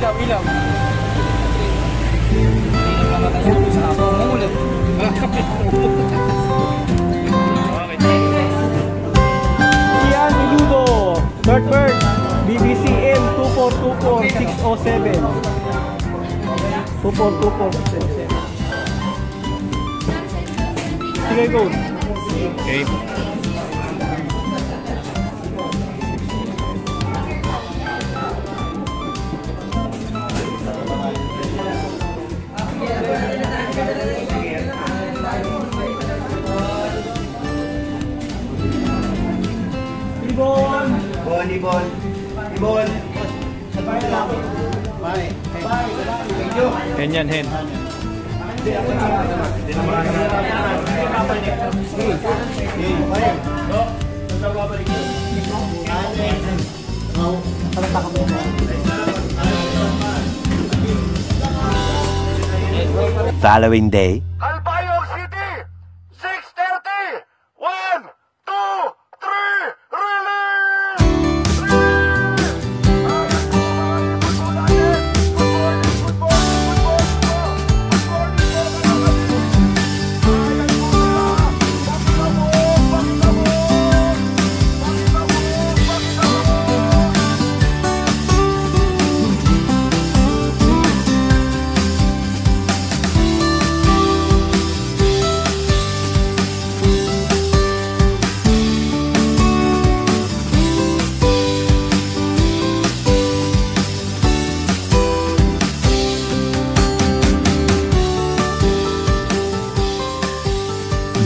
Ilaw, ilaw. Hindi naman tayo sa ako. Umulit. Ian Miludo, Third Bird, BBCM 2424607. 2424607. Sige, go. Okay. Ibon. Bye. Thank you. Hen yan, hen. Following day. Calbayog City, 6:30. 1, 2, 3, release!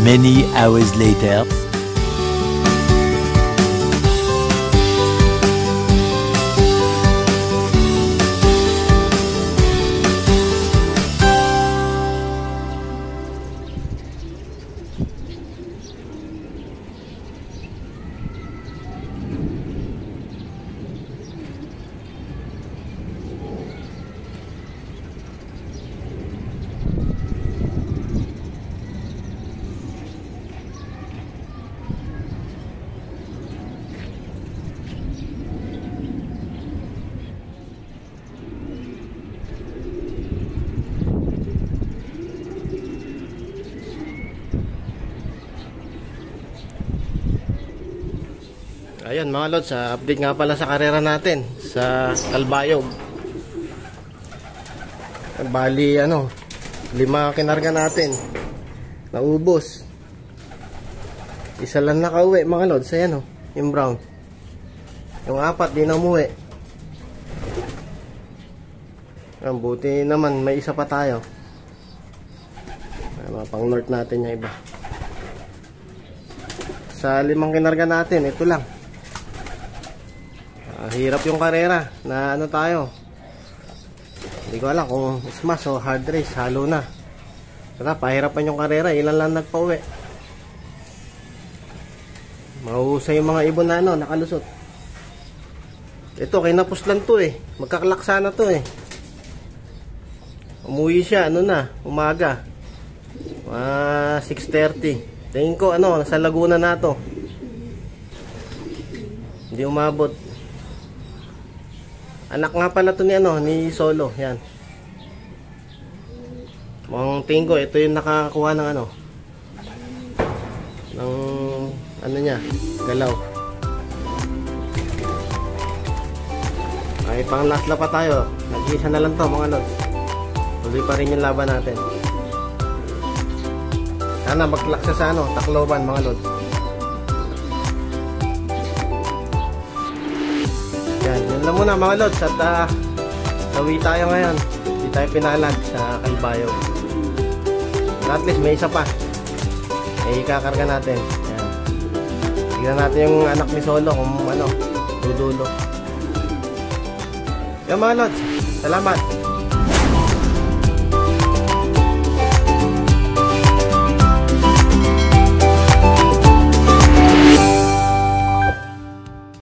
Many hours later. Ayan mga lods, update nga pala sa karera natin sa Calbayog. Bali 5 kinarga natin, naubos. Isa lang nakauwi mga lods. Ayan yung brown. Yung 4 di na umuwi. Ayan, buti naman may isa pa tayo. Ayan, pang north natin yung iba. Sa 5 kinarga natin, ito lang. Hirap yung karera na tayo. Hindi ko alam kung smash o hard race, halo na. Saka pahirapan yung karera, ilan lang nagpauwi. Mahusay yung mga ibon na nakalusot. Ito kinapos lang to magkaklaksa na to Umuwi siya umaga. 6:30. Tingin ko sa Laguna na to. Hindi umabot. Anak nga pala to ni Solo, yan. Mukhang tingin ko ito yung nakakuha ng niya, galaw. Ay, pang last lap pa tayo. Nag-isa na lang to mga lods. Tuloy pa rin yung laban natin. Sana maglaksa sa Tacloban mga lods. Yan, yun lang muna mga lods. At sawi tayo ngayon. Hindi tayo pinalag sa Calbayog. At least may isa pa. May ikakarga natin. Yan. Tignan natin yung anak ni Solo kung dudulo. Yan mga lods. Salamat.